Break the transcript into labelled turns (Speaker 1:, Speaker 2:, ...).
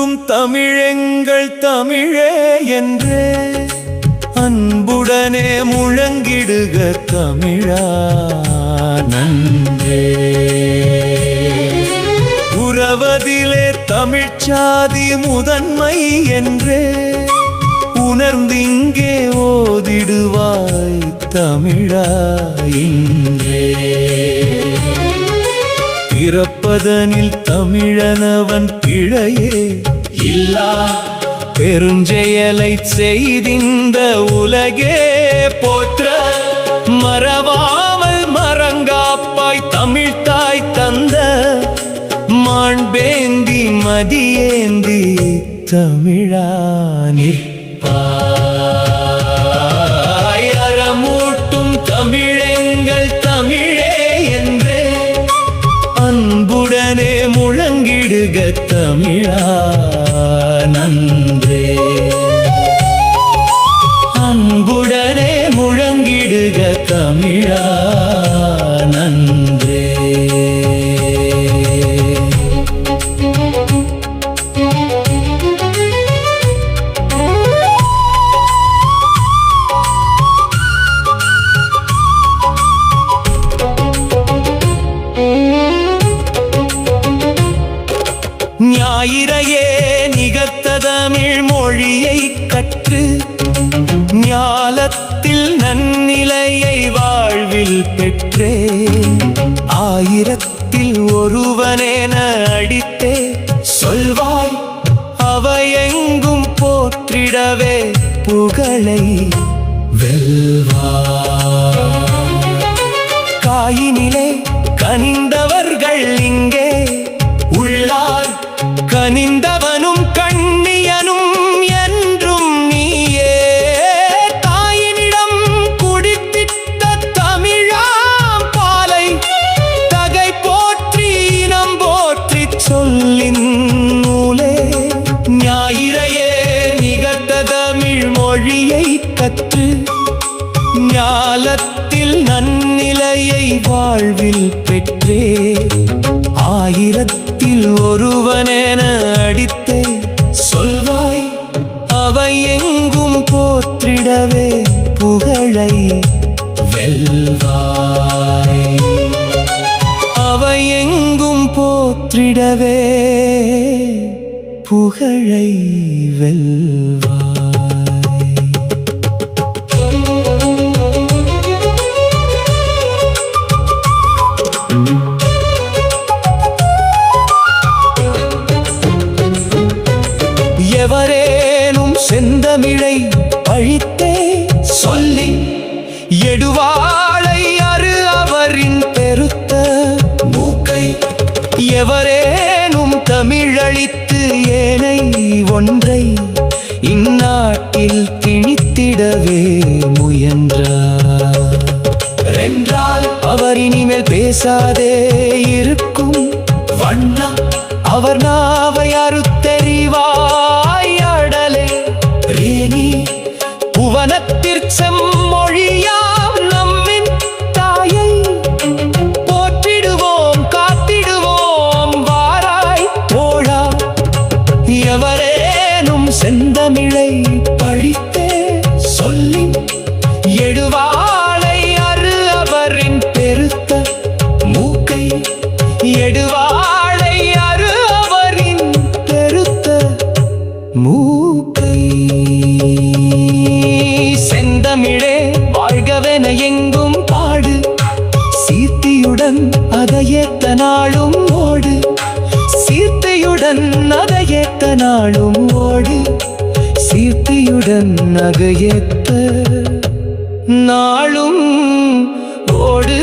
Speaker 1: அறமூட்டும் தமிழெங்கள் தமிழே என்றே அன்புடனே முழங்கிடுக தமிழா நன்றே. உறவதிலே தமிழ்ச்சாதி முதன்மை என்றே உணர்ந்திங்கே ஓதிடுவாய் தமிழா இன்றே. பிறப்பதனில் தமிழனவன் பிழையே இல்லா பெருஞ்செயலை செய்திந்த உலகே போற்ற மறவாமல் மறங்காப்பாய் தமிழ்த்தாய் தந்த மாண்பேந்தி மதியேந்தி தமிழா நிற்பாய். அறமூட்டும் தமிழெங்கள் தமிழே என்றே அன்புடனே முழங்கிடுக தமிழா நன்றே. அன்புடனே முழங்கிடுக தமிழா நன்றே. ஞாயிறையே நிகர்த்த தமிழ் மொழியை கற்று ஞாலத்தில் நன்னிலையை வாழ்வில் பெற்றே ஆயிரத்தில் ஒருவனென அடித்தே சொல்வாய் அவையெங்கும் போற்றிடவே புகழை வெல்வாய். காயினிலே கனிந்தவர்கள் இங்கே உள்ளார் கனிந்தவனும் கண்ணியனும் என்றும் நீயே. தாயினிடம் குடித்திட்ட தமிழாம் பாலை தகை போற்றி இனம் போற்றி சொல்லின் நூலே. ஞாயிறையே நிகர்த்த தமிழ் மொழியை கற்று ஞாலத்தில் நன்னிலையை வாழ்வில் பெற்றே ஆயிரத்தில் ஒருவனென அடித்தே சொல்வாய் அவை எங்கும் போற்றிடவே புகழை வெல்வாய். அவை எங்கும் போற்றிடவே புகழை வெல்வாய். எவரேனும் செந்தமிழை பழித்தே சொல்லி எடுவாளை அரு அவரின் பெருத்த மூக்கை எவரேனும் தமிழழித்து ஏனை ஒன்றை இந்நாட்டில் திணித்திடவே முயன்றார் என்றால் அவர் இனிமேல் பேசாதே இருக்கும் வண்ணம் அவர் நாவை அறுத்தெறிவாய் அடலே ரேணி புவனத்திற் செம்மொழியாம் நம்மின் தாயை போற்றிடுவோம் காத்திடுவோம் வாராய் தோழா. எவரேனும் செந்தமிழை பழித்தே சொல்லி எடுவாளை அரு அவரின் பெருத்த மூக்கை எடுவாளை அரு அவரின் பெருத்த மூக்கை. செந்தமிழே வாழ்கவென எங்கும் பாடு சீர்த்தியுடன் அதையேத்த நாளும் ஓடு. சீர்த்தியுடன் அதையேத்த நாளும் ஓடு. சீர்த்தியுடன் அதையேத்த நாளும் ஓடு.